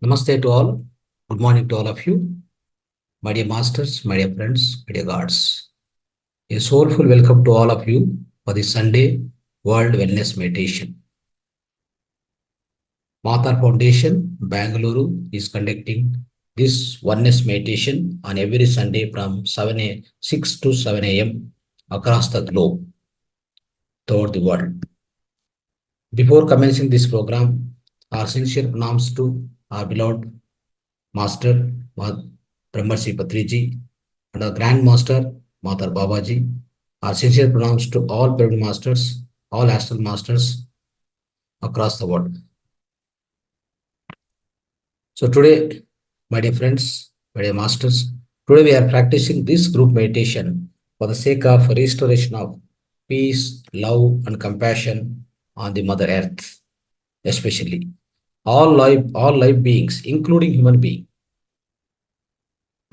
Namaste to all. Good morning to all of you. My dear masters, my dear friends, my dear gods. A soulful welcome to all of you for the Sunday World Wellness Meditation. Mathar Foundation, Bangalore is conducting this oneness meditation on every Sunday from 6 to 7 a.m. across the globe, throughout the world. Before commencing this program, our sincere pranams to our beloved Master Brahmarshi Patriji and our Grand Master Matar Babaji. Our sincere pranams to all pyramid masters, all astral masters across the world. So today, my dear friends, my dear masters, today we are practicing this group meditation for the sake of restoration of peace, love, and compassion on the Mother Earth, especially all life beings, including human beings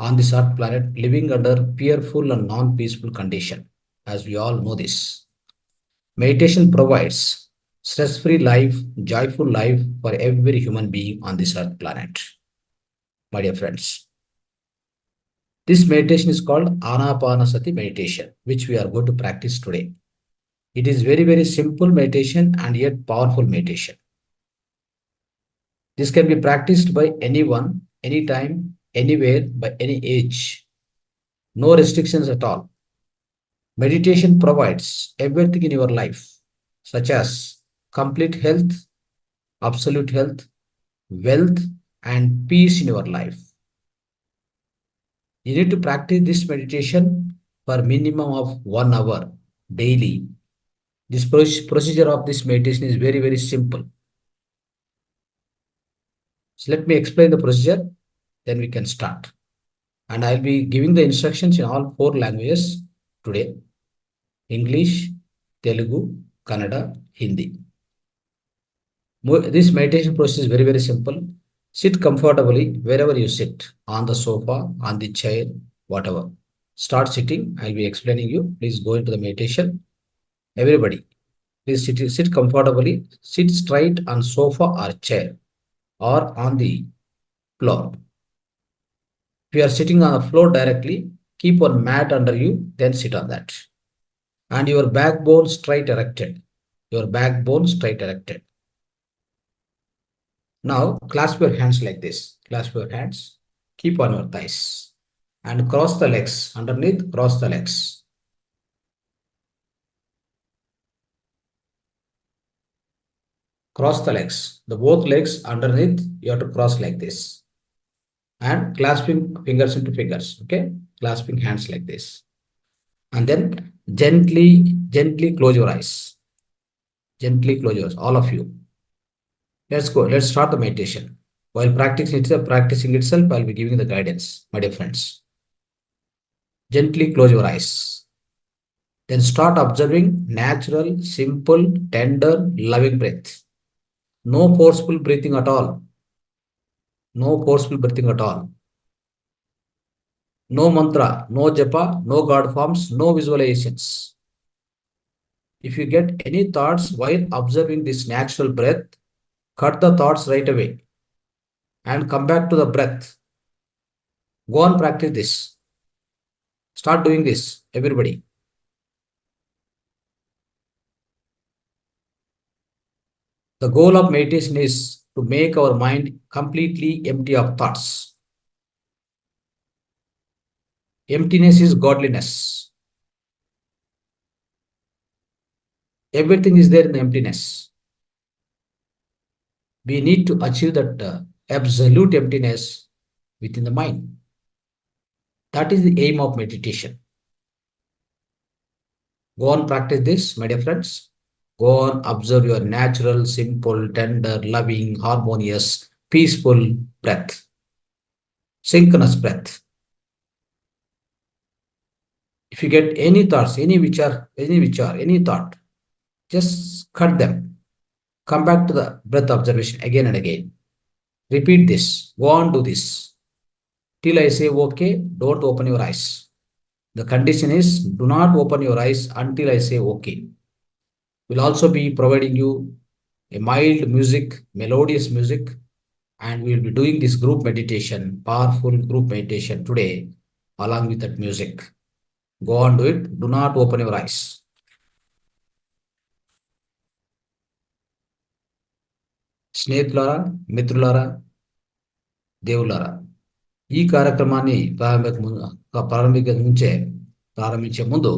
on this earth planet living under fearful and non-peaceful condition, as we all know this. Meditation provides stress-free life, joyful life for every human being on this earth planet. My dear friends, this meditation is called Anapanasati meditation, which we are going to practice today. It is very simple meditation and yet powerful meditation. This can be practiced by anyone, anytime, anywhere, by any age. No restrictions at all. Meditation provides everything in your life, such as complete health, absolute health, wealth, and peace in your life. You need to practice this meditation for minimum of 1 hour daily. This procedure of this meditation is very simple. So let me explain the procedure, then we can start. And I'll be giving the instructions in all 4 languages today: English, Telugu, Kannada, Hindi. This meditation process is very simple. Sit comfortably wherever you sit, on the sofa, on the chair, whatever. Start sitting. I'll be explaining you. Please go into the meditation. Everybody, please sit comfortably. Sit straight on sofa or chair or on the floor. If you are sitting on the floor directly, keep one mat under you, then sit on that. And your backbone straight erected. Your backbone straight erected. Now, clasp your hands like this. Clasp your hands. Keep on your thighs. And cross the legs. Underneath, cross the legs. Cross the legs. The both legs underneath, you have to cross like this. And clasping fingers into fingers. Okay? Clasping hands like this. And then gently close your eyes. Gently close your eyes. All of you. Let's go. Let's start the meditation. While practicing itself, I'll be giving the guidance, my dear friends. Gently close your eyes. Then start observing natural, simple, tender, loving breath. No forceful breathing at all. No forceful breathing at all. No mantra, no japa, no God forms, no visualizations. If you get any thoughts while observing this natural breath, cut the thoughts right away and come back to the breath. Go on, practice this. Start doing this, everybody. The goal of meditation is to make our mind completely empty of thoughts. Emptiness is godliness. Everything is there in the emptiness. We need to achieve that absolute emptiness within the mind. That is the aim of meditation. Go on, practice this, my dear friends. Go on, observe your natural, simple, tender, loving, harmonious, peaceful breath. Synchronous breath. If you get any thoughts, any thought, just cut them. Come back to the breath observation again and again. Repeat this. Go on, do this. Till I say okay, don't open your eyes. The condition is do not open your eyes until I say okay. We'll also be providing you a mild music, melodious music, and we will be doing this group meditation, powerful group meditation today, along with that music. Go on, do it. Do not open your eyes. స్నేహితులారా, మిత్రులారా, దేవులారా, ఈ కార్యక్రమాన్ని ప్రారంభించే ముందు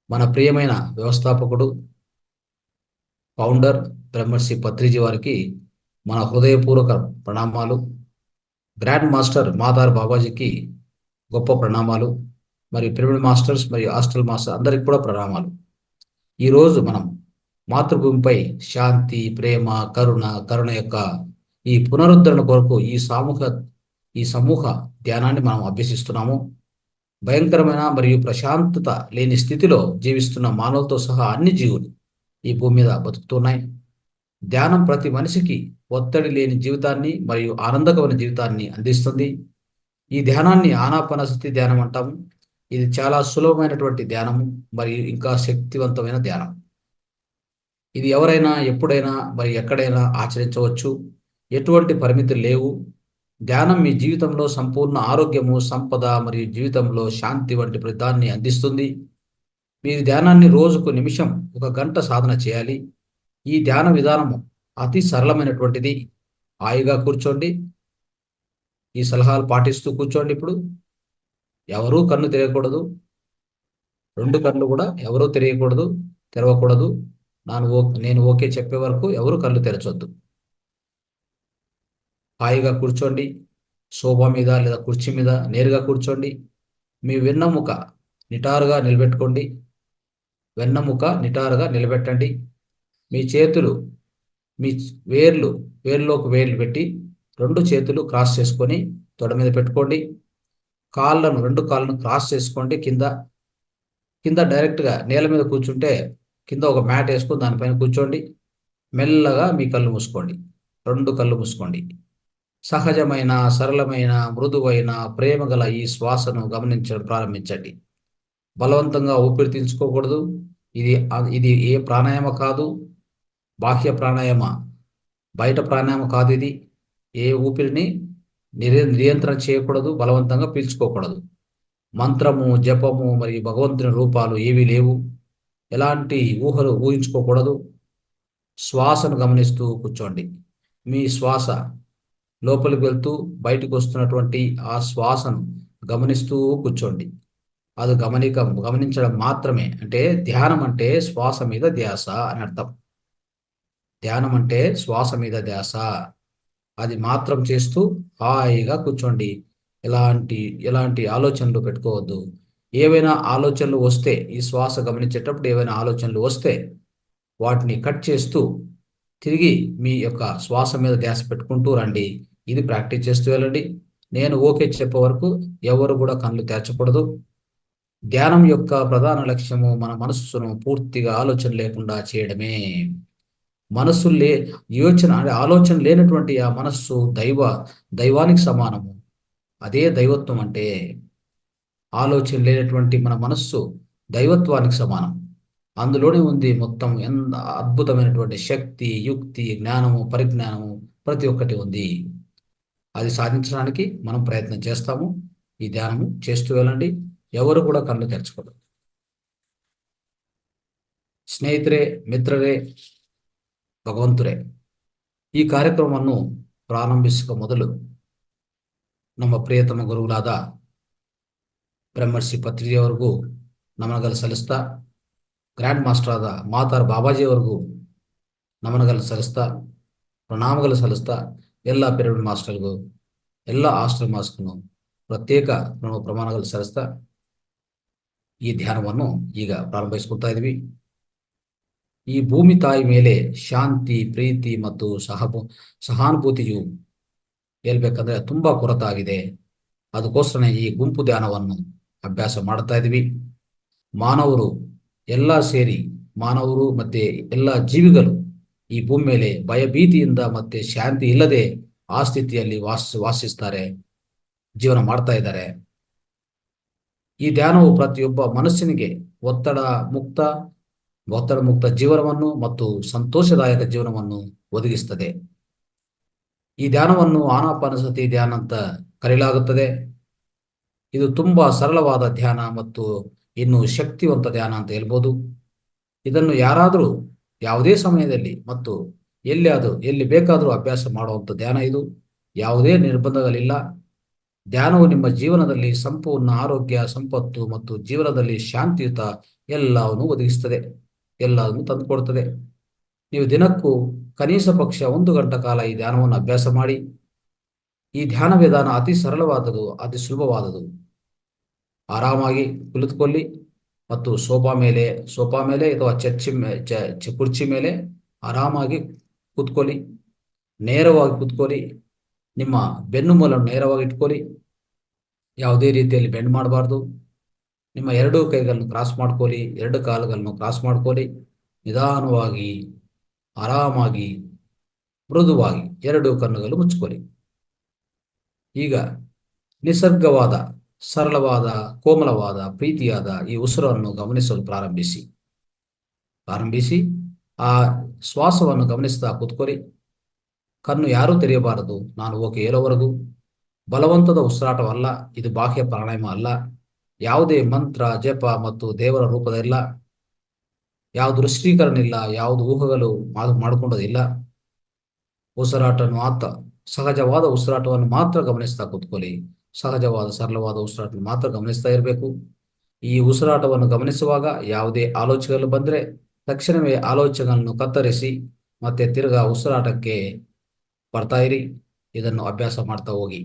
మన ప్రియమైన వ్యవస్థాపకుడు, founder బ్రహ్మర్షి పత్రిజీ వారికి మన హృదయపూర్వక ప్రణామాలు. గ్రాండ్ మాస్టర్ మాతార్ బాబాజీకి గొప్ప ప్రణామాలు. మరియు పిరమిడ్ మాస్టర్స్ మరియు హాస్టల్ మాస్టర్ అందరికి కూడా ప్రణామాలు. ఈరోజు మనం మాతృభూమిపై శాంతి, ప్రేమ, కరుణ యొక్క ఈ పునరుద్ధరణ కొరకు ఈ సమూహ ధ్యానాన్ని మనం అభ్యసిస్తున్నాము. భయంకరమైన మరియు ప్రశాంతత లేని స్థితిలో జీవిస్తున్న మానవులతో సహా అన్ని జీవులు ఈ భూమి మీద బతుకుతున్నాయి. ధ్యానం ప్రతి మనిషికి ఒత్తిడి లేని జీవితాన్ని మరియు ఆనందకరమైన జీవితాన్ని అందిస్తుంది. ఈ ధ్యానాన్ని ఆనాపానసతి ధ్యానం అంటాము. ఇది చాలా సులభమైనటువంటి ధ్యానము మరియు ఇంకా శక్తివంతమైన ధ్యానం. ఇది ఎవరైనా ఎప్పుడైనా మరి ఎక్కడైనా ఆచరించవచ్చు. ఎటువంటి పరిమితులు లేవు. ధ్యానం మీ జీవితంలో సంపూర్ణ ఆరోగ్యము, సంపద మరియు జీవితంలో శాంతి వంటి ప్రతిదాన్ని అందిస్తుంది. మీరు ధ్యానాన్ని రోజుకు నిమిషం 1 గంట సాధన చేయాలి. ఈ ధ్యాన విధానము అతి సరళమైనటువంటిది. హాయిగా కూర్చోండి. ఈ సలహాలు పాటిస్తూ కూర్చోండి. ఇప్పుడు ఎవరూ కన్ను తెరవకూడదు. 2 కళ్ళు కూడా ఎవరూ తెరవకూడదు. నేను ఓకే చెప్పే వరకు ఎవరు కళ్ళు తెరచొద్దు. హాయిగా కూర్చోండి. సోఫా మీద లేదా కుర్చీ మీద నేరుగా కూర్చోండి. మీ వెన్నెముక నిటారుగా నిలబెట్టండి. మీ చేతులు మీ వేర్లోకి వేలు పెట్టి 2 చేతులు క్రాస్ చేసుకొని తొడ మీద పెట్టుకోండి. 2 కాళ్ళను క్రాస్ చేసుకోండి. కింద డైరెక్ట్గా నేల మీద కూర్చుంటే కింద ఒక మ్యాట్ వేసుకొని దానిపైన కూర్చోండి. మెల్లగా మీ కళ్ళు మూసుకోండి. 2 కళ్ళు మూసుకోండి. సహజమైన, సరళమైన, మృదువైన, ప్రేమగల ఈ శ్వాసను గమనించడం ప్రారంభించండి. బలవంతంగా ఊపిరి తీసుకోకూడదు. ఇది ఏ ప్రాణాయామ కాదు. బాహ్య ప్రాణాయామ, బయట ప్రాణాయామ కాదు. ఇది ఏ ఊపిరిని నియంత్రణ చేయకూడదు. బలవంతంగా పీల్చుకోకూడదు. మంత్రము, జపము మరియు భగవంతుని రూపాలు ఏవీ లేవు. ఎలాంటి ఊహలు ఊహించుకోకూడదు. శ్వాసను గమనిస్తూ కూర్చోండి. మీ శ్వాస లోపలికి వెళ్తూ బయటకు వస్తున్నటువంటి ఆ శ్వాసను గమనిస్తూ కూర్చోండి. అది గమనించడం మాత్రమే. అంటే ధ్యానం అంటే శ్వాస మీద ధ్యాస అని అర్థం. ధ్యానం అంటే శ్వాస మీద ధ్యాస. అది మాత్రం చేస్తూ హాయిగా కూర్చోండి. ఎలాంటి ఆలోచనలు పెట్టుకోవద్దు. ఏవైనా ఆలోచనలు వస్తే, ఈ శ్వాస గమనించేటప్పుడు ఏవైనా ఆలోచనలు వస్తే వాటిని కట్ చేస్తూ తిరిగి మీ యొక్క శ్వాస మీద ధ్యాస పెట్టుకుంటూ రండి. ఇది ప్రాక్టీస్ చేస్తూ వెళ్ళండి. నేను ఓకే చెప్పే వరకు ఎవరు కూడా కళ్ళు తెరచకూడదు. ధ్యానం యొక్క ప్రధాన లక్ష్యము మన మనస్సును పూర్తిగా ఆలోచన లేకుండా చేయడమే. ఆలోచన లేనటువంటి ఆ మనస్సు దైవానికి సమానము. అదే దైవత్వం అంటే. ఆలోచన లేనటువంటి మన మనస్సు దైవత్వానికి సమానం. అందులోనే ఉంది మొత్తం ఎంత అద్భుతమైనటువంటి శక్తి, యుక్తి, జ్ఞానము, పరిజ్ఞానము ప్రతి ఒక్కటి ఉంది. అది సాధించడానికి మనం ప్రయత్నం చేస్తాము. ఈ ధ్యానము చేస్తూ వెళ్ళండి. ఎవరు కూడా కళ్ళు తెరచుకోరు. ಸ್ನೇಹಿತರೆ, ಮಿತ್ರರೇ, ಭಗವಂತರೇ, ಈ ಕಾರ್ಯಕ್ರಮವನ್ನು ಪ್ರಾರಂಭಿಸುವ ಮೊದಲು ನಮ್ಮ ಪ್ರಿಯತಮ ಗುರುಗಳಾದ ಬ್ರಹ್ಮರ್ಷಿ ಪತ್ರಿಜಿಯವರಿಗೂ ನಮನಗಳು ಸಲ್ಲಿಸ್ತಾ, ಗ್ರ್ಯಾಂಡ್ ಮಾಸ್ಟರ್ ಆದ ಮಾತಾರ್ ಬಾಬಾಜಿಯವರಿಗೂ ನಮನಗಳು ಸಲ್ಲಿಸ್ತಾ, ಪ್ರಣಾಮಗಳು ಸಲ್ಲಿಸ್ತಾ, ಎಲ್ಲ ಪಿರಮಿಡ್ ಮಾಸ್ಟರ್ಗೂ, ಎಲ್ಲ ಹಾಸ್ಟೆಲ್ ಮಾಸ್ಟರ್ಗೂ ಪ್ರತ್ಯೇಕ ಪ್ರಮಾಣಗಳು ಸಲ್ಲಿಸ್ತಾ ಈ ಧ್ಯಾನವನ್ನು ಈಗ ಪ್ರಾರಂಭಿಸಿಕೊಳ್ತಾ ಇದ್ವಿ. ಈ ಭೂಮಿ ತಾಯಿ ಮೇಲೆ ಶಾಂತಿ, ಪ್ರೀತಿ ಮತ್ತು ಸಹಾನುಭೂತಿಯು ಹೇಳ್ಬೇಕಂದ್ರೆ ತುಂಬಾ ಕೊರತಾಗಿದೆ. ಅದಕ್ಕೋಸ್ಕರ ಈ ಗುಂಪು ಧ್ಯಾನವನ್ನು ಅಭ್ಯಾಸ ಮಾಡ್ತಾ ಇದ್ವಿ. ಮಾನವರು ಮತ್ತೆ ಎಲ್ಲ ಜೀವಿಗಳು ಈ ಭೂಮಿ ಮೇಲೆ ಭಯಭೀತಿಯಿಂದ ಮತ್ತೆ ಶಾಂತಿ ಇಲ್ಲದೆ ಆ ಸ್ಥಿತಿಯಲ್ಲಿ ವಾಸಿಸ್ತಾರೆ, ಜೀವನ ಮಾಡ್ತಾ ಇದ್ದಾರೆ. ಈ ಧ್ಯಾನವು ಪ್ರತಿಯೊಬ್ಬ ಮನಸ್ಸಿನಿಗೆ ಒತ್ತಡ ಮುಕ್ತ ಜೀವನವನ್ನು ಮತ್ತು ಸಂತೋಷದಾಯಕ ಜೀವನವನ್ನು ಒದಗಿಸ್ತದೆ. ಈ ಧ್ಯಾನವನ್ನು ಆನಾಪಾನಸತಿ ಧ್ಯಾನ ಅಂತ ಕರೆಯಲಾಗುತ್ತದೆ. ಇದು ತುಂಬಾ ಸರಳವಾದ ಧ್ಯಾನ ಮತ್ತು ಇನ್ನು ಶಕ್ತಿವಂತ ಧ್ಯಾನ ಅಂತ ಹೇಳ್ಬೋದು. ಇದನ್ನು ಯಾರಾದರೂ ಯಾವುದೇ ಸಮಯದಲ್ಲಿ ಮತ್ತು ಎಲ್ಲಿ ಬೇಕಾದರೂ ಅಭ್ಯಾಸ ಮಾಡುವಂಥ ಧ್ಯಾನ ಇದು. ಯಾವುದೇ ನಿರ್ಬಂಧಗಳಿಲ್ಲ. ಧ್ಯಾನವು ನಿಮ್ಮ ಜೀವನದಲ್ಲಿ ಸಂಪೂರ್ಣ ಆರೋಗ್ಯ, ಸಂಪತ್ತು ಮತ್ತು ಜೀವನದಲ್ಲಿ ಶಾಂತಿಯುತ ಎಲ್ಲವನ್ನು ಒದಗಿಸುತ್ತದೆ, ಎಲ್ಲವನ್ನು ತಂದುಕೊಡುತ್ತದೆ. ನೀವು ದಿನಕ್ಕೂ ಕನಿಷ್ಠ ಪಕ್ಷ 1 ಗಂಟೆ ಕಾಲ ಈ ಧ್ಯಾನವನ್ನು ಅಭ್ಯಾಸ ಮಾಡಿ. ಈ ಧ್ಯಾನ ವಿಧಾನ ಅತಿ ಸರಳವಾದದು, ಅತಿ ಸುಲಭವಾದದು. ಆರಾಮಾಗಿ ಕುಳಿತುಕೊಳ್ಳಿ ಮತ್ತು ಸೋಫಾ ಮೇಲೆ ಅಥವಾ ಕುರ್ಚಿ ಮೇಲೆ ಆರಾಮಾಗಿ ಕೂತ್ಕೊಳ್ಳಿ. ನೇರವಾಗಿ ಕೂತ್ಕೊಳ್ಳಿ. ನಿಮ್ಮ ಬೆನ್ನು ಮೂಲನ್ನು ನೇರವಾಗಿ ಇಟ್ಕೊಳ್ಳಿ. ಯಾವುದೇ ರೀತಿಯಲ್ಲಿ ಬೆಂಡ್ ಮಾಡಬಾರ್ದು. ನಿಮ್ಮ 2 ಕೈಗಳನ್ನು ಕ್ರಾಸ್ ಮಾಡ್ಕೊಳ್ಳಿ, 2 ಕಾಲುಗಳನ್ನು ಕ್ರಾಸ್ ಮಾಡ್ಕೊಳ್ಳಿ. ನಿಧಾನವಾಗಿ, ಆರಾಮಾಗಿ, ಮೃದುವಾಗಿ 2 ಕಣ್ಣುಗಳು ಮುಚ್ಕೊಳ್ಳಿ. ಈಗ ನಿಸರ್ಗವಾದ, ಸರಳವಾದ, ಕೋಮಲವಾದ, ಪ್ರೀತಿಯಾದ ಈ ಉಸಿರನ್ನು ಗಮನಿಸಲು ಪ್ರಾರಂಭಿಸಿ. ಆ ಶ್ವಾಸವನ್ನು ಗಮನಿಸ್ತಾ ಕೂತ್ಕೊಳ್ಳಿ. ಕಣ್ಣು ಯಾರೂ ತೆರೆಯಬಾರದು, ನಾನು ಓಕೆ ಹೇಳೋವರೆಗೂ. ಬಲವಂತದ ಉಸಿರಾಟವಲ್ಲ ಇದು, ಬಾಹ್ಯ ಪ್ರಾಣಾಯಾಮ ಅಲ್ಲ. ಯಾವುದೇ ಮಂತ್ರ, ಜಪ ಮತ್ತು ದೇವರ ರೂಪದಿಲ್ಲ. ಯಾವುದು ದೃಷ್ಟೀಕರಣ ಇಲ್ಲ, ಯಾವುದು ಊಹೆಗಳು ಮಾಡಿಕೊಂಡೋದಿಲ್ಲ. ಸಹಜವಾದ ಉಸಿರಾಟವನ್ನು ಮಾತ್ರ ಗಮನಿಸ್ತಾ ಕೂತ್ಕೊಳ್ಳಿ. ಸಹಜವಾದ ಸರಳವಾದ ಉಸಿರಾಟವನ್ನು ಮಾತ್ರ ಗಮನಿಸ್ತಾ ಇರಬೇಕು. ಈ ಉಸಿರಾಟವನ್ನು ಗಮನಿಸುವಾಗ ಯಾವುದೇ ಆಲೋಚನೆಗಳು ಬಂದರೆ ತಕ್ಷಣವೇ ಆಲೋಚನೆಗಳನ್ನು ಕತ್ತರಿಸಿ ಮತ್ತೆ ತಿರ್ಗಾ ಉಸಿರಾಟಕ್ಕೆ ಬರ್ತಾ ಇರಿ. ಇದನ್ನು ಅಭ್ಯಾಸ ಮಾಡ್ತಾ ಹೋಗಿ.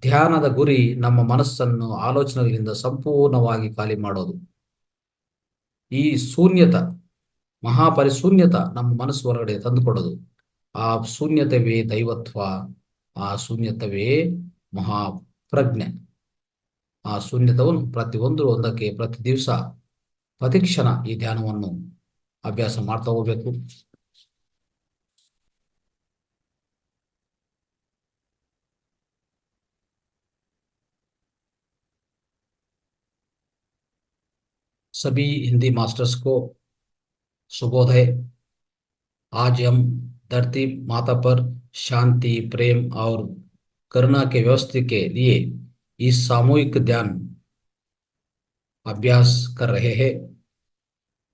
ಧ್ಯಾನದ ಗುರಿ ನಮ್ಮ ಮನಸ್ಸನ್ನು ಆಲೋಚನೆಗಳಿಂದ ಸಂಪೂರ್ಣವಾಗಿ ಖಾಲಿ ಮಾಡೋದು. ಈ ಮಹಾಪರಿಶೂನ್ಯತ ನಮ್ಮ ಮನಸ್ಸು ಹೊರಗಡೆ ತಂದುಕೊಡೋದು. ಆ ಶೂನ್ಯತವೇ ದೈವತ್ವ, ಆ ಶೂನ್ಯತವೇ ಮಹಾಪ್ರಜ್ಞೆ. ಆ ಶೂನ್ಯತವನ್ನು ಒಂದಕ್ಕೆ ಪ್ರತಿ ದಿವಸ ಪ್ರತಿ ಕ್ಷಣ ಈ ಧ್ಯಾನವನ್ನು ಅಭ್ಯಾಸ ಮಾಡ್ತಾ ಹೋಗ್ಬೇಕು. सभी हिंदी मास्टर्स को शुभोदय। आज हम धरती माता पर शांति, प्रेम और करुणा के व्यवस्था के लिए इस सामूहिक ध्यान अभ्यास कर रहे हैं।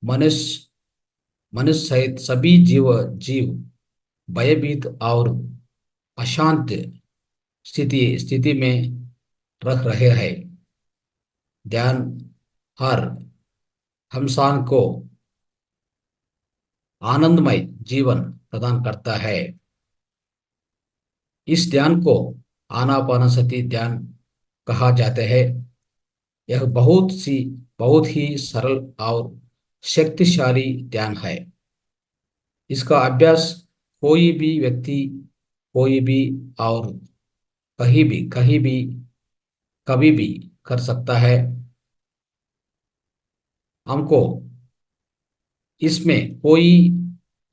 मनुष्य सहित सभी जीव भयभीत और अशांत स्थिति में रह रहे हैं। ध्यान हर इंसान को आनंदमय जीवन प्रदान करता है। इस ध्यान को आनापानसति ध्यान कहा जाता है। यह बहुत ही सरल और शक्तिशाली ध्यान है। इसका अभ्यास कोई भी व्यक्ति, कोई भी और कहीं भी कभी भी कर सकता है। हमको इसमें कोई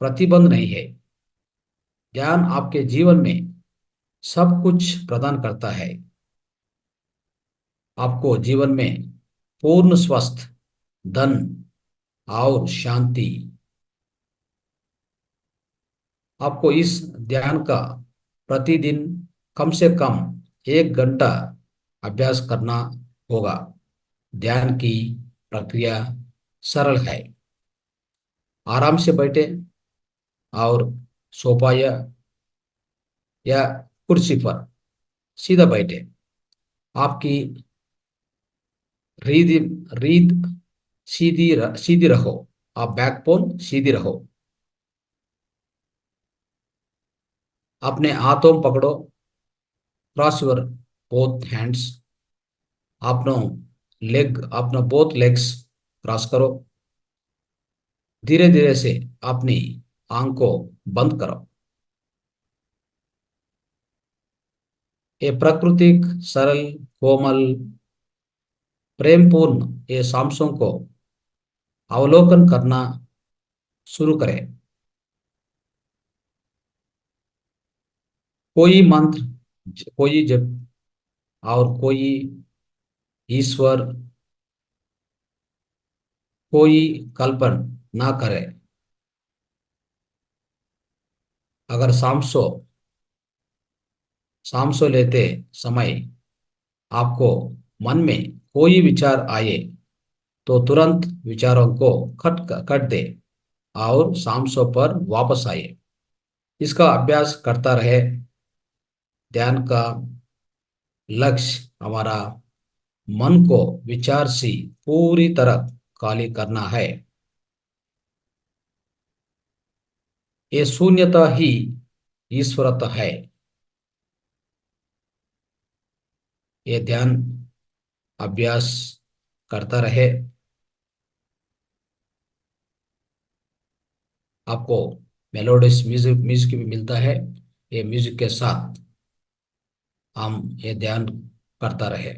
प्रतिबंध नहीं है। ध्यान आपके जीवन में सब कुछ प्रदान करता है। आपको जीवन में पूर्ण स्वस्थ, धन और शांति। आपको इस ध्यान का प्रतिदिन कम से कम 1 घंटा अभ्यास करना होगा। ध्यान की प्रक्रिया सरल है। आराम से बैठे और सोफा या कुर्सी पर सीधा बैठे। आपकी रीढ़ सीधी रहो। आप बैकबोन सीधी रहो। अपने हाथों पकड़ो। Cross your both hands. अपना बोथ लेग्स क्रॉस करो। धीरे धीरे से अपनी आंख को बंद करो। ये प्राकृतिक, सरल, कोमल, प्रेमपूर्ण ये सांसों को अवलोकन करना शुरू करें। कोई मंत्र, कोई जप और कोई ईश्वर, कोई कल्पना ना करे। अगर सांसों सांसों लेते समय आपको मन में कोई विचार आए तो तुरंत विचारों को कट दे और सांसों पर वापस आए। इसका अभ्यास करता रहे। ध्यान का लक्ष्य हमारा मन को विचार से पूरी तरह खाली करना है। ये शून्यता ही ईश्वरता है। ये ध्यान अभ्यास करता रहे। आपको मेलोडियस म्यूजिक म्यूजिक भी मिलता है। ये म्यूजिक के साथ हम ये ध्यान करता रहे।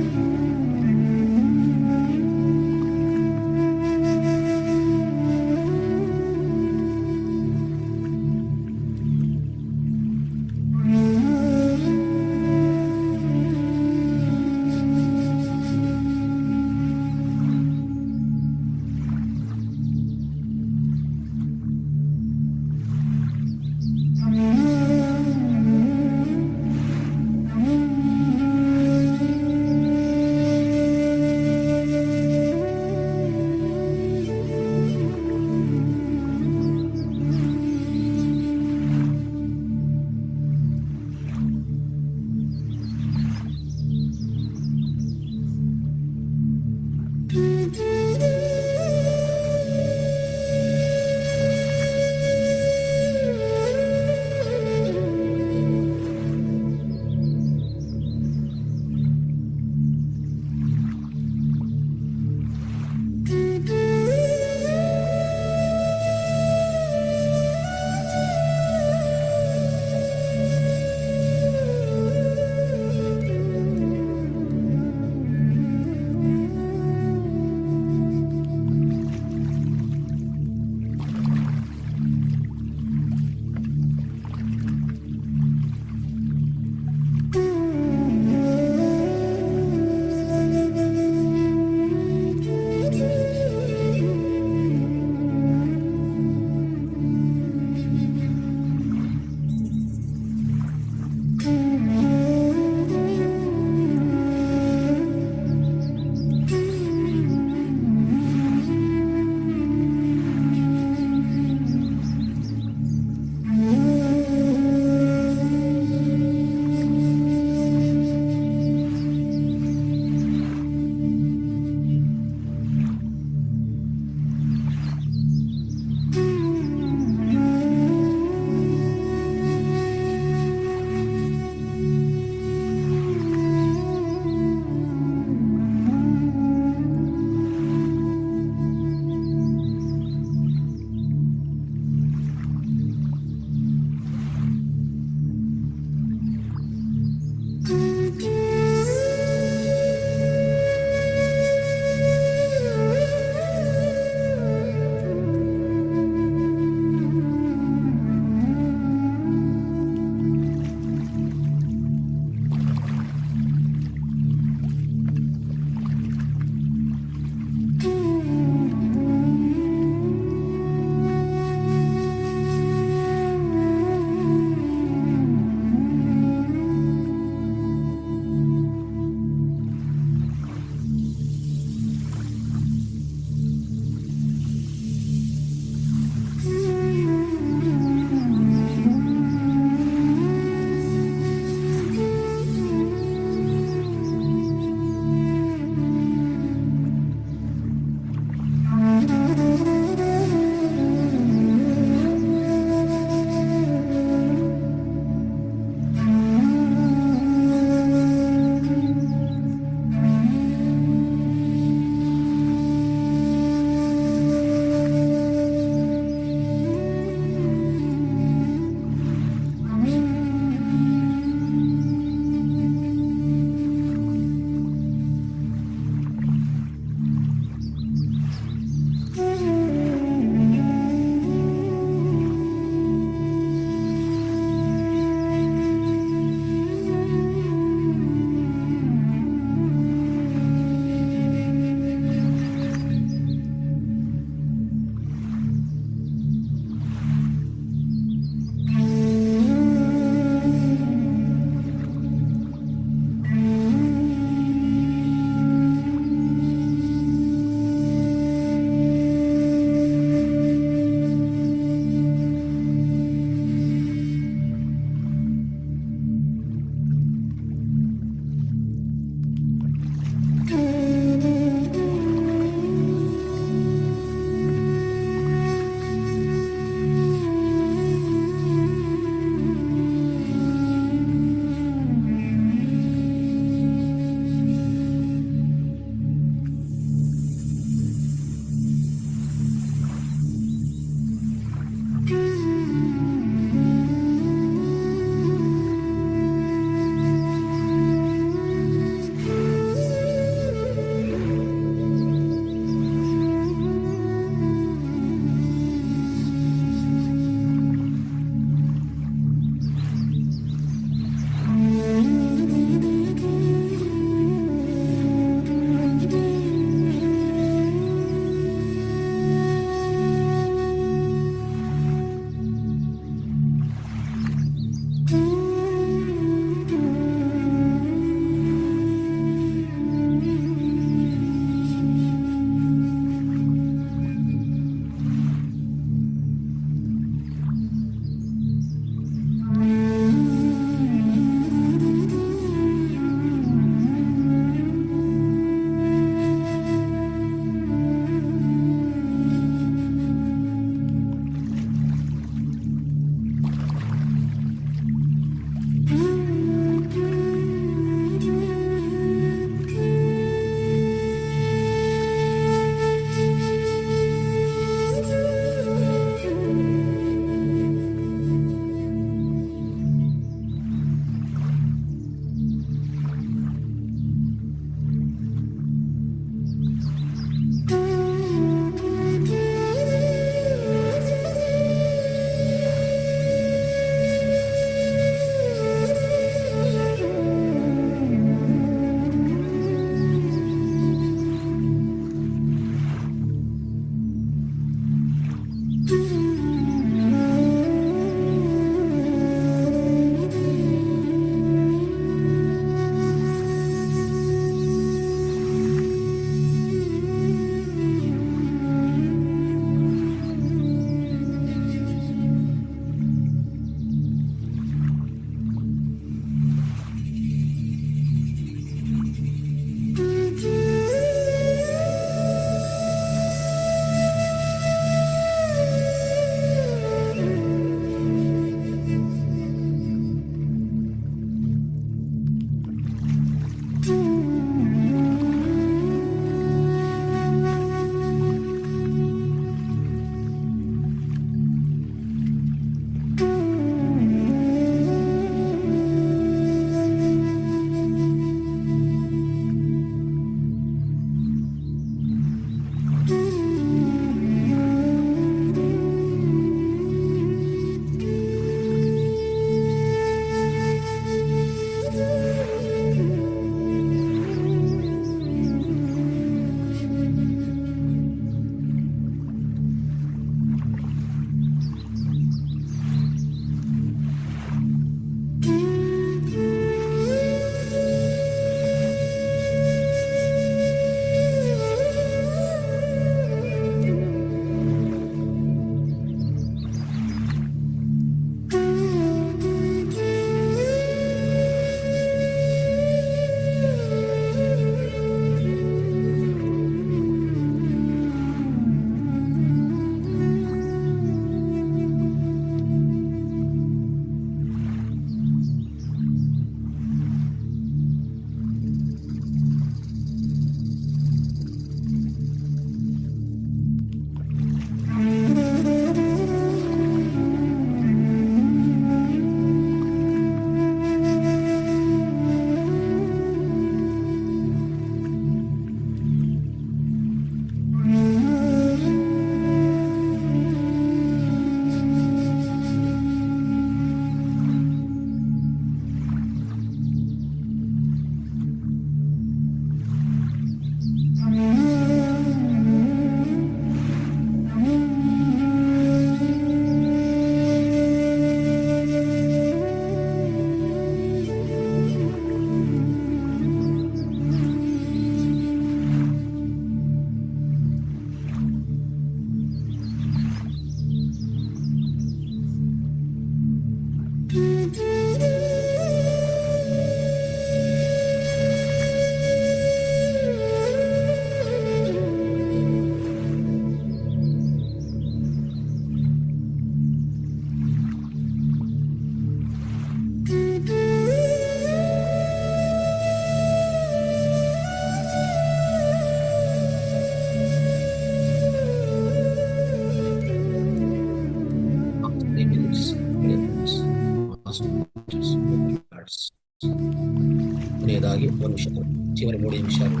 నిమిషాలు, చివరి 3 నిమిషాలు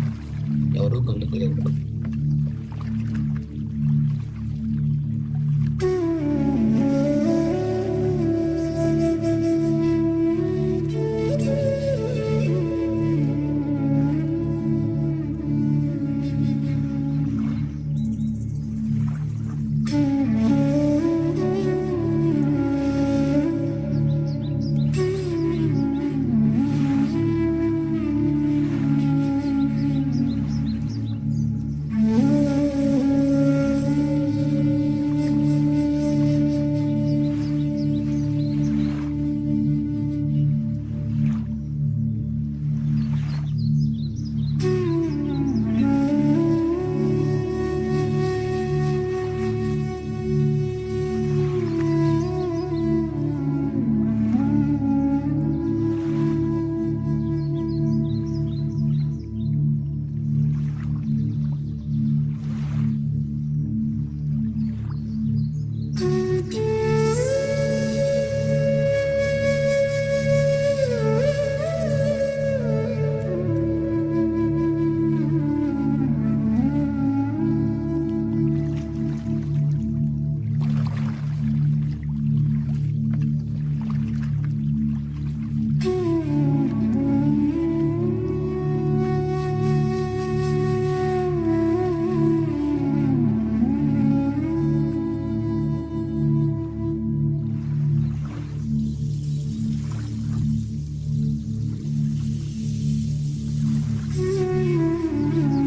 ఎవరు కళ్ళు తెరవకూడదు.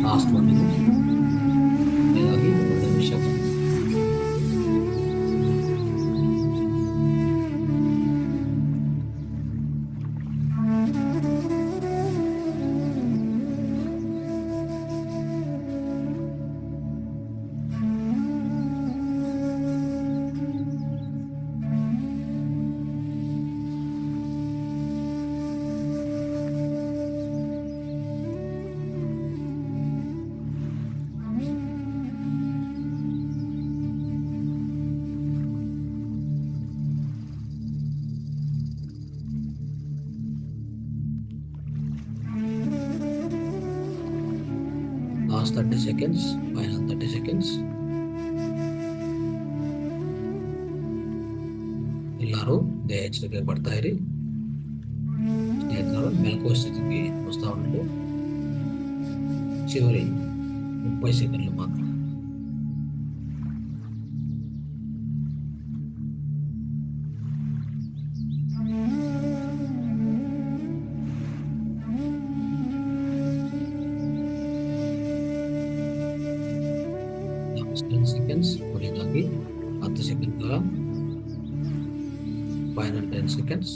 లాస్ట్ 1 minute ఇలాగే 2 నిమిషాలు. Last 30 seconds, final 30 seconds. ಎಲ್ಲರೂ ದೇಹ ಎಚ್ಚರಿಕೆ ಪಡ್ತಾ ಇರಿ. ಸ್ನೇಹಿತರು, ಮೆಲುಕುವ ಸ್ಥಿತಿಗೆ ವಸ್ತಾ ఉండండి. చివరి 30 సెకండ్లు మాత్రం. లాస్ట్ 10 సెకండ్స్ ಕೊನೆಯದಾಗಿ 10 ಸೆಕೆಂಡ್ ಕಾಲ. Final 10 seconds.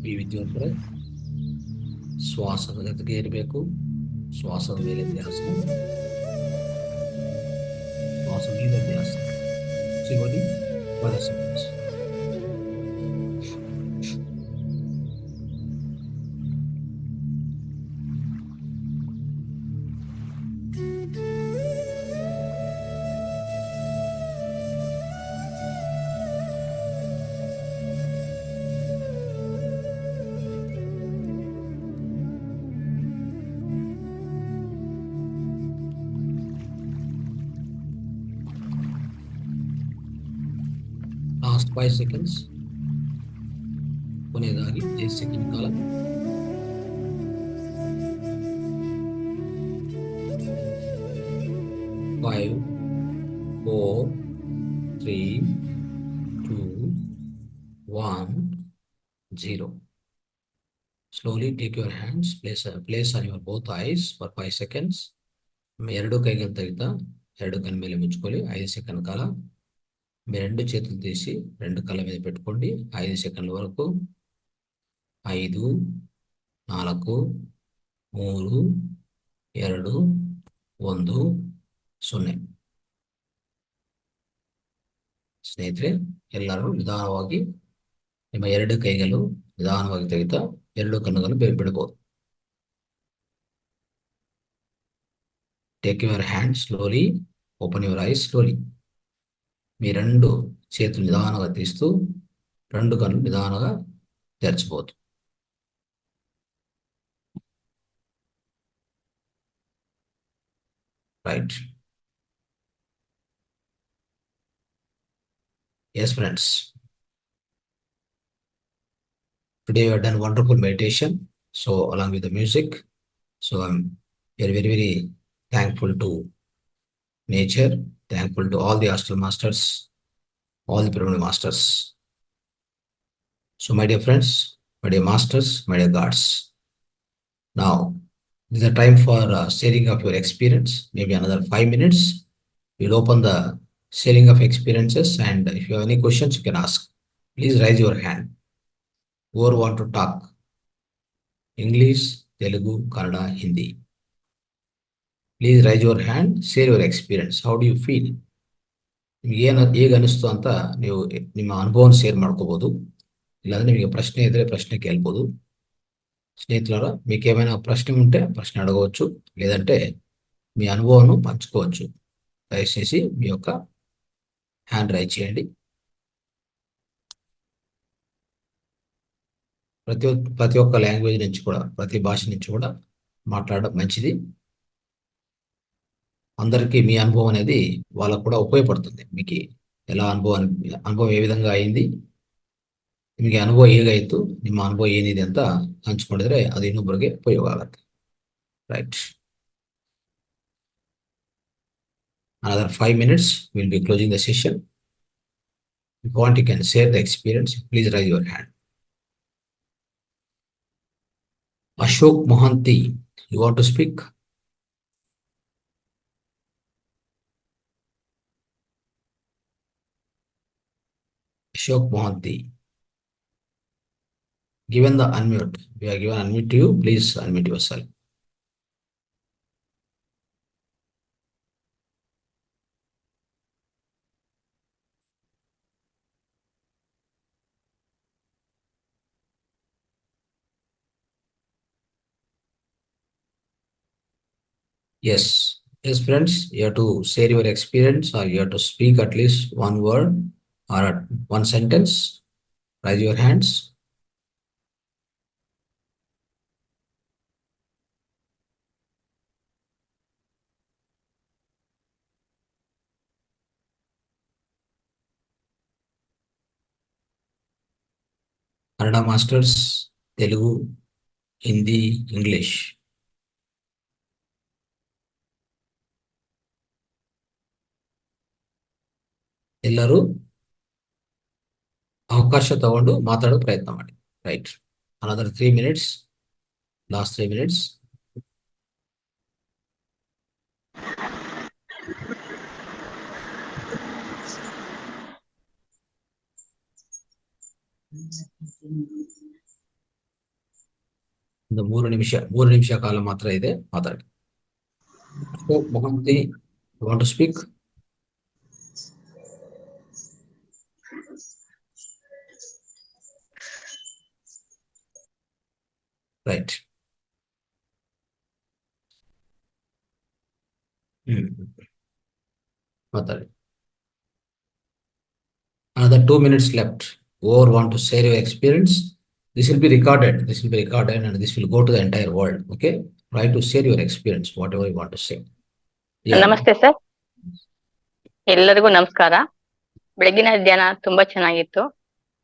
Be with your breath. ಶ್ವಾಸದ ಜೊತೆಗೆ ಇರಬೇಕು. ಶ್ವಾಸದ ಮೇಲೆ ಧ್ಯಾಸ, ಶ್ವಾಸ ಮೇಲೆ ಧ್ಯಾಸ. ಚಿವರಿ 10 ಸೆಕೆಂಡ್ಸ್. లాಸ್ಟ್ 5 ಸೆಕೆಂಡ್ಸ್. ಕೊನೆಯದಾಗಿ 5 ಸೆಕೆಂಡ್ ಕಾಲ. 5, 4, 3, 2, 1, 0. Slowly take your hands, place on your both eyes for 5 seconds. ಎರಡು ಕೈಗಳು ತೆಗೆದ 2 ಕಣ್ಣ ಮೇಲೆ ಮುಚ್ಕೊಳ್ಳಿ 5 ಸೆಕೆಂಡ್ ಕಾಲ. మీ 2 చేతులు తీసి 2 కళ్ళ మీద పెట్టుకోండి 5 సెకండ్ల వరకు. 5, 4, 3, 2, 1, 0. ಸ್ನೇಹಿತರೆ, ಎಲ್ಲರೂ ನಿಧಾನವಾಗಿ ನಿಮ್ಮ 2 ಕೈಗಳು ನಿಧಾನವಾಗಿ ತೆಗೆದ 2 ಕಣ್ಣುಗಳು ಬಿಡಬಹುದು. Take your hand slowly, open your eyes slowly. మీ 2 చేతులు నిదానంగా తీస్తూ 2 కళ్ళు నిదానంగా తెరచబోతు. Right. Yes, friends. Today we have done wonderful meditation. So along with the music. So I'm very, very, very thankful to nature, thankful to all the astral masters, all the pyramid masters. So my dear friends, my dear masters, my dear gods. Now, this is the time for sharing of your experience. Maybe another 5 minutes. We'll open the sharing of experiences, and if you have any questions, you can ask. Please raise your hand. Whoever want to talk, English, Telugu, Kannada, Hindi. Please raise your hand, share your experience. How do you feel? ನಿಮ್ಗೆ ಹೇಗೆ ಅನಿಸ್ತು ಅಂತ ನೀವು ನಿಮ್ಮ ಅನುಭವನ share ಮಾಡ್ಕೋಬಹುದು. ಇಲ್ಲಾಂದ್ರೆ ನಿಮಗೆ ಪ್ರಶ್ನೆ ಇದ್ರೆ ಪ್ರಶ್ನೆ ಕೇಳ್ಬೋದು. స్నేహితులారా, మీకు ఏమైనా ప్రశ్న ఉంటే ప్రశ్న అడగవచ్చు, లేదంటే మీ అనుభవాన్ని పంచుకోవచ్చు. దయచేసి మీ యొక్క హ్యాండ్ రైజ్ చేయండి. ప్రతి ఒక్క లాంగ్వేజ్ నుంచి కూడా, ప్రతి భాష నుంచి కూడా మాట్లాడడం మంచిది. అందరికీ మీ అనుభవం అనేది వాళ్ళకు కూడా ఉపయోగపడుతుంది. మీకు ఎలా ಅನುಭವ ఏ ವಿಧಂಗ ಅయింది, ನಿಮಗೆ ಅನುಭವ ಹೇಗಾಯಿತು, ನಿಮ್ಮ ಅನುಭವ ಏನಿದೆ ಅಂತ ಹಂಚ್ಕೊಂಡಿದ್ರೆ ಅದು ಇನ್ನೊಬ್ಬರಿಗೆ ಉಪಯೋಗ ಆಗುತ್ತೆ. Right. Another 5 minutes, we'll be closing the session. If you want, you can share the experience. Please raise your hand. Ashok Mohanty, you want to speak? Ashok Mohanty. Given the unmute, we are given unmute to you. Please unmute yourself. Yes, yes, friends, you have to share your experience, or you have to speak at least one word or one sentence. Raise your hands. Kannada masters, Telugu, Hindi, English. ಎಲ್ಲರೂ ಅವಕಾಶ ತಗೊಂಡು ಮಾತಾಡೋ ಪ್ರಯತ್ನ ಮಾಡಿ. Right. Another 3 minutes. Last 3 minutes. ಒಂದು 3 ನಿಮಿಷ ಕಾಲ ಮಾತ್ರ ಇದೆ, ಮಾತಾಡಿ. Mohanty, you want to speak? Right. ಮಾತಾಡಿ. Another 2 minutes left. Whoever want to share your experience, this will be recorded. This will be recorded and this will go to the entire world. Okay? Try to share your experience, whatever you want to say. Yeah. ನಮಸ್ತೆ sir, ಎಲ್ಲರಿಗೂ ನಮಸ್ಕಾರ. ಬೆಳಗಿನ ಧ್ಯಾನ ತುಂಬಾ ಚೆನ್ನಾಗಿತ್ತು.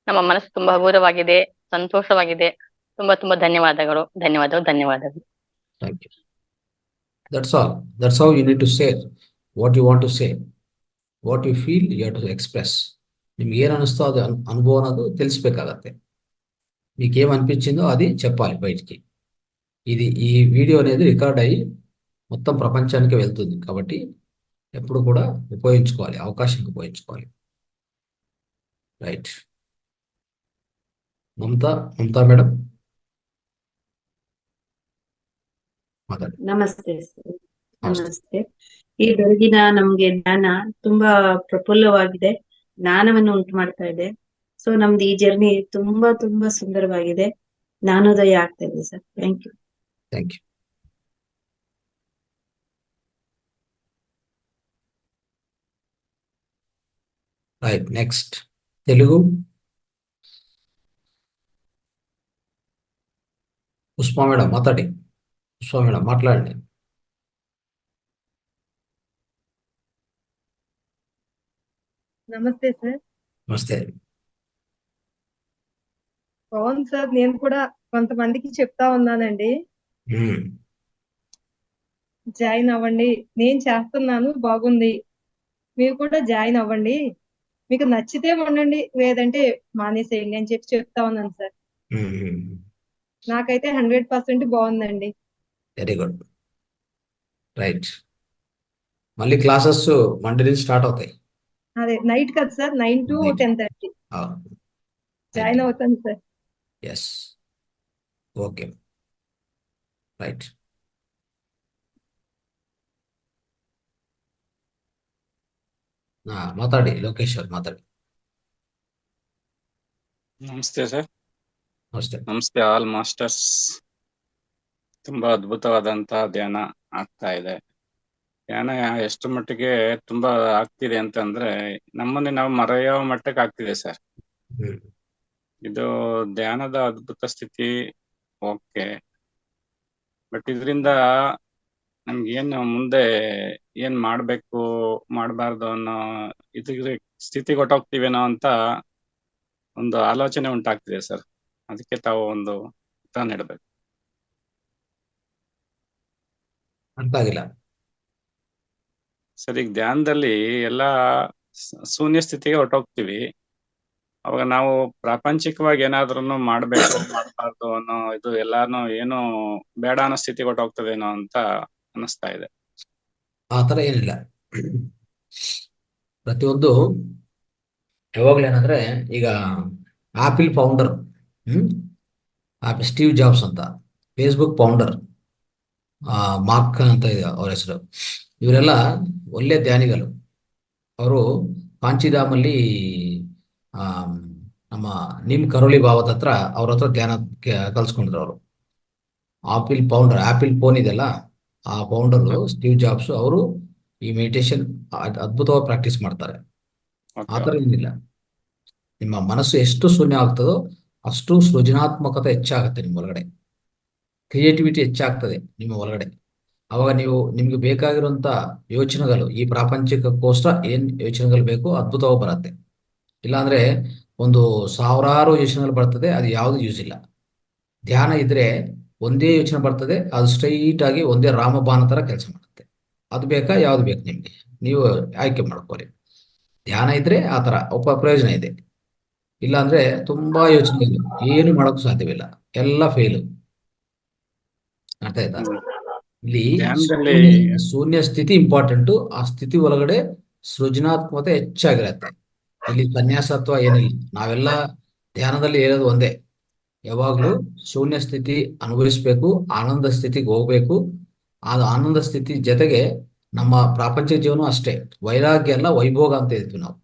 ನಮ್ಮ ಮನಸ್ಸು ತುಂಬಾ ಹಗುರವಾಗಿದೆ, ಸಂತೋಷವಾಗಿದೆ. ತುಂಬಾ ತುಂಬಾ ಧನ್ಯವಾದಗಳು. ಧನ್ಯವಾದಗಳು. Thank you. That's all. That's how you need to say what you want to say. What you feel, you have to express. ನಿಮ್ಗೆ ಏನು ಅನಿಸ್ತೋ ಅದು ಅನುಭವ ಅನ್ನೋದು ತಿಳಿಸ್ಬೇಕಾಗತ್ತೆ. మీకు ఏమనిపించిందో అది చెప్పాలి బయటికి. ఈ వీడియో అనేది రికార్డ్ అయ్యి మొత్తం ప్రపంచానికి వెళ్తుంది కాబట్టి ఎప్పుడు కూడా ఉపయోగించుకోవాలి, అవకాశం ఉపయోగించుకోవాలి. రైట్. మమతా మేడం ಮಾತಾಡಿ. ನಮಸ್ತೆ ಸರ್. ನಮಸ್ತೆ. ಈ ಬೆಳಗಿನ ನಮ್ಗೆ ಜ್ಞಾನ ತುಂಬಾ ಪ್ರಫುಲ್ಲವಾಗಿದೆ, ಜ್ಞಾನವನ್ನು ಉಂಟು ಮಾಡ್ತಾ ಇದೆ. ಸೊ ನಮ್ದು ಈ ಜರ್ನಿ ತುಂಬಾ ತುಂಬಾ ಸುಂದರವಾಗಿದೆ, ಜ್ಞಾನೋದಯ ಆಗ್ತಾ ಇದೆ sir. Thank you. Thank you. Right. Next Telugu. Pushpa madam మాట్లాడి. పుష్ప మేడం మాట్లాడండి. నమస్తే సార్. నమస్తే. అవును సార్. నేను కూడా కొంతమందికి చెప్తా ఉన్నానండి. జాయిన్ అవ్వండి. నేను చేస్తున్నాను బాగుంది. మీరు కూడా జాయిన్ అవ్వండి. మీకు నచ్చితే ఉండండి. లేదంటే మానేసేయండి అని చెప్తా ఉన్నాను సార్. నాకైతే 100% బాగుందండి. Very good. రైట్. మళ్ళీ క్లాసెస్ మండే నుంచి స్టార్ట్ అవుతాయి. అదే నైట్ కదా సార్, 9 to 10:30 జాయిన్ అవుతాను సార్. ఎస్. ఓకే. రైట్. ಮಾತಾಡಿ ಲೋಕೇಶ್ ಅವ್ರು ಮಾತಾಡಿ. ನಮಸ್ತೆ ಸರ್. ನಮಸ್ತೆ. ನಮಸ್ತೆ ಆಲ್ ಮಾಸ್ಟರ್ಸ್. ತುಂಬಾ ಅದ್ಭುತವಾದಂತಹ ಧ್ಯಾನ ಆಗ್ತಾ ಇದೆ. ಧ್ಯಾನ ಎಷ್ಟು ಮಟ್ಟಿಗೆ ತುಂಬಾ ಆಗ್ತಿದೆ ಅಂತಂದ್ರೆ ನಮ್ಮನ್ನೇ ನಾವು ಮರೆಯೋ ಮಟ್ಟಕ್ಕೆ ಆಗ್ತಿದೆ ಸರ್. ಇದು ಧ್ಯಾನದ ಅದ್ಭುತ ಸ್ಥಿತಿ. ಓಕೆ, ಬಟ್ ಇದರಿಂದ ನಮ್ಗೆ ಏನು ಮುಂದೆ ಏನ್ ಮಾಡ್ಬೇಕು ಮಾಡಬಾರ್ದು ಅನ್ನೋ ಇದ್ರ ಸ್ಥಿತಿ ಹೊಟ್ಟೋಗ್ತೀವೇನೋ ಅಂತ ಒಂದು ಆಲೋಚನೆ ಉಂಟಾಗ್ತಿದೆ ಸರ್. ಅದಕ್ಕೆ ತಾವು ಒಂದು ಉತ್ತರ ನೀಡಬೇಕು. ಅರ್ಥ ಆಗಿಲ್ಲ ಸರ್. ಈಗ ಧ್ಯಾನದಲ್ಲಿ ಎಲ್ಲಾ ಶೂನ್ಯ ಸ್ಥಿತಿಗೆ ಹೊಟ್ಟೋಗ್ತೀವಿ. ಅವಾಗ ನಾವು ಪ್ರಾಪಂಚಿಕವಾಗಿ ಏನಾದ್ರೂ ಮಾಡ್ಬೇಕು ಮಾಡಬಾರ್ದು ಅನ್ನೋ ಇದು ಎಲ್ಲಾನು ಏನು ಬೇಡ ಅನ್ನೋ ಸ್ಥಿತಿಗೆ ಹೊಟ್ಟೋಗ್ತದೇನೋ ಅಂತ ಅನಿಸ್ತಾ ಇದೆ. ಆ ಥರ ಏನಿಲ್ಲ. ಪ್ರತಿಯೊಂದು ಯಾವಾಗಲೂ ಏನಂದ್ರೆ, ಈಗ ಆಪಿಲ್ ಫೌಂಡರ್ ಸ್ಟೀವ್ ಜಾಬ್ಸ್ ಅಂತ, ಫೇಸ್ಬುಕ್ ಫೌಂಡರ್ ಮಾರ್ಕ್ ಅಂತ ಇದೆ ಅವ್ರ ಹೆಸರು. ಇವರೆಲ್ಲ ಒಳ್ಳೆ ಧ್ಯಾನಿಗಳು. ಅವರು ಕಾಂಚಿಧಾಮಲ್ಲಿ ನಮ್ಮ ನಿಮ್ ಕರೋಳಿ ಭಾವದ ಹತ್ರ ಅವ್ರ ಹತ್ರ ಧ್ಯಾನ ಕಲ್ಸ್ಕೊಂಡ್ರು ಅವರು. ಆಪಿಲ್ ಫೌಂಡರ್, ಆಪಿಲ್ ಫೋನ್ ಇದೆಯಲ್ಲ, ಆ ಫೌಂಡರು ಸ್ಟೀವ್ ಜಾಬ್ಸ್ ಅವರು ಈ ಮೆಡಿಟೇಷನ್ ಅದ್ಭುತವಾಗಿ ಪ್ರಾಕ್ಟೀಸ್ ಮಾಡ್ತಾರೆ. ಆ ಥರ ಏನಿಲ್ಲ. ನಿಮ್ಮ ಮನಸ್ಸು ಎಷ್ಟು ಶೂನ್ಯ ಆಗ್ತದೋ ಅಷ್ಟು ಸೃಜನಾತ್ಮಕತೆ ಹೆಚ್ಚಾಗುತ್ತೆ ನಿಮ್ಮ ಒಳಗಡೆ. ಕ್ರಿಯೇಟಿವಿಟಿ ಹೆಚ್ಚಾಗ್ತದೆ ನಿಮ್ಮ ಒಳಗಡೆ. ಅವಾಗ ನಿಮ್ಗೆ ಬೇಕಾಗಿರುವಂತ ಯೋಚನೆಗಳು, ಈ ಪ್ರಾಪಂಚಿಕಕ್ಕೋಸ್ಕರ ಏನ್ ಯೋಚನೆಗಳು ಬೇಕೋ ಅದ್ಭುತವಾಗಿ ಬರುತ್ತೆ. ಇಲ್ಲಾಂದ್ರೆ ಒಂದು ಸಾವಿರಾರು ಯೋಚನೆಗಳು ಬರ್ತದೆ, ಅದು ಯಾವುದು ಯೂಸ್ ಇಲ್ಲ. ಧ್ಯಾನ ಇದ್ರೆ ಒಂದೇ ಯೋಚನೆ ಬರ್ತದೆ, ಅದು ಸ್ಟ್ರೈಟ್ ಆಗಿ ಒಂದೇ ರಾಮಬಾಣ ತರ ಕೆಲಸ ಮಾಡುತ್ತೆ. ಅದು ಬೇಕಾ ಯಾವ್ದು ಬೇಕು ನಿಮ್ಗೆ, ನೀವು ಆಯ್ಕೆ ಮಾಡ್ಕೊಳ್ಳಿ. ಧ್ಯಾನ ಇದ್ರೆ ಆ ತರ ಪ್ರಯೋಜನ ಇದೆ. ಇಲ್ಲಾಂದ್ರೆ ತುಂಬಾ ಯೋಚನೆ, ಏನು ಮಾಡೋಕ್ಕೂ ಸಾಧ್ಯವಿಲ್ಲ, ಎಲ್ಲ ಫೇಲು. ಅರ್ಥ ಆಯ್ತಾ? ಇಲ್ಲಿ ಶೂನ್ಯ ಸ್ಥಿತಿ ಇಂಪಾರ್ಟೆಂಟು. ಆ ಸ್ಥಿತಿ ಒಳಗಡೆ ಸೃಜನಾತ್ಮಕತೆ ಹೆಚ್ಚಾಗಿರತ್ತೆ. ಇಲ್ಲಿ ಸನ್ಯಾಸತ್ವ ಏನಿಲ್ಲ. ನಾವೆಲ್ಲ ಧ್ಯಾನದಲ್ಲಿ ಹೇಳೋದು ಒಂದೇ, ಯಾವಾಗ್ಲೂ ಶೂನ್ಯ ಸ್ಥಿತಿ ಅನುಭವಿಸ್ಬೇಕು, ಆನಂದ ಸ್ಥಿತಿಗೆ ಹೋಗ್ಬೇಕು. ಆ ಆನಂದ ಸ್ಥಿತಿ ಜೊತೆಗೆ ನಮ್ಮ ಪ್ರಾಪಂಚಿಕ ಜೀವನ ಅಷ್ಟೇ. ವೈರಾಗ್ಯ ಅಲ್ಲ ವೈಭೋಗ ಅಂತ ಹೇಳ್ತೀವಿ ನಾವು.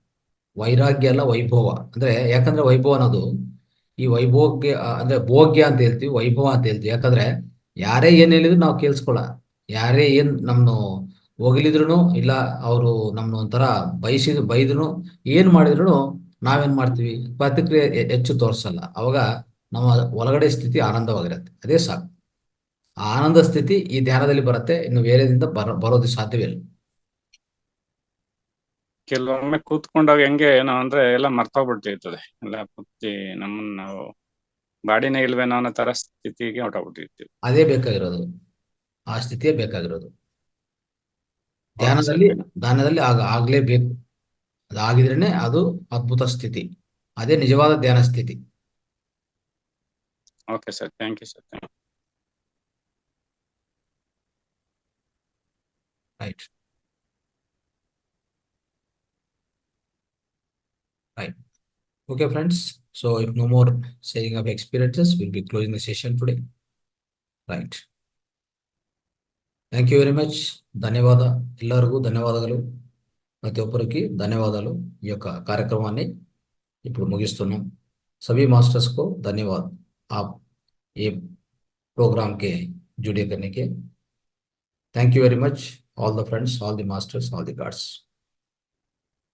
ವೈರಾಗ್ಯ ಅಲ್ಲ ವೈಭವ. ಅಂದ್ರೆ ಯಾಕಂದ್ರೆ ವೈಭವ ಅನ್ನೋದು ಈ ವೈಭೋಗ್ಯ ಅಂದ್ರೆ ಭೋಗ್ಯ ಅಂತ ಹೇಳ್ತೀವಿ, ವೈಭವ ಅಂತ ಹೇಳ್ತೀವಿ. ಯಾಕಂದ್ರೆ ಯಾರೇ ಏನ್ ಹೇಳಿದ್ರು ನಾವು ಕೇಳಿಸ್ಕೊಳ್ಳ, ಯಾರೇ ಏನ್ ನಮ್ನು ಹೋಗ್ಲಿದ್ರು ಇಲ್ಲ, ಅವರು ನಮ್ನ ಒಂಥರ ಬೈದ್ರು ಏನ್ ಮಾಡಿದ್ರು ನಾವೇನ್ ಮಾಡ್ತೀವಿ, ಪ್ರತಿಕ್ರಿಯೆ ಹೆಚ್ಚು ತೋರಿಸಲ್ಲ. ಅವಾಗ ನಮ್ಮ ಒಳಗಡೆ ಸ್ಥಿತಿ ಆನಂದವಾಗಿರುತ್ತೆ. ಅದೇ ಸಾಕು. ಆ ಆನಂದ ಸ್ಥಿತಿ ಈ ಧ್ಯಾನದಲ್ಲಿ ಬರುತ್ತೆ, ಇನ್ನು ಬೇರೆದಿಂದ ಬರೋದು ಸಾಧ್ಯವಿಲ್ಲ. ಕೆಲವೊಮ್ಮೆ ಕೂತ್ಕೊಂಡಾಗ ಹೆಂಗೆ ಏನೋ ಅಂದ್ರೆ ಎಲ್ಲ ಮರ್ತೋಗ್ಬಿಟ್ಟಿರ್ತದೆ. ಎಲ್ಲ ಪೂರ್ತಿ ನಮ್ಮನ್ನ ನಾವು ಬಾಡಿನೇ ಇಲ್ವೇನೋ ಅನ್ನೋ ತರ ಸ್ಥಿತಿಗೆ ಹೊಟ್ಟೋಗ್ಬಿಟ್ಟಿರ್ತೀವಿ. ಅದೇ ಬೇಕಾಗಿರೋದು, ಆ ಸ್ಥಿತಿಯೇ ಬೇಕಾಗಿರೋದು. ಧ್ಯಾನದಲ್ಲಿ ಆಗ್ಲೇಬೇಕು. ಅದಾಗಿದ್ರೇನೆ ಅದು ಅದ್ಭುತ ಸ್ಥಿತಿ. ಅದೇ ನಿಜವಾದ ಧ್ಯಾನ ಸ್ಥಿತಿ. Okay sir, thank you sir. Right. Right. Okay, friends. So if no more sharing of experiences, we'll be closing the session today. Right. Thank you very much. ಧನ್ಯವಾದ ಎಲ್ಲರಿಗೂ. ధన్యవాదాలు ప్రతిఒక్కరికి ధన్యవాదాలు. ఈ యొక్క కార్యక్రమాన్ని ఇప్పుడు ముగిస్తున్నాం. सभी मास्टर्स को धन्यवाद, आप ये प्रोग्राम के जुड़े करने के. Thank you very much, all the friends, all the masters, all the gods.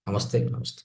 Namaste. Namaste.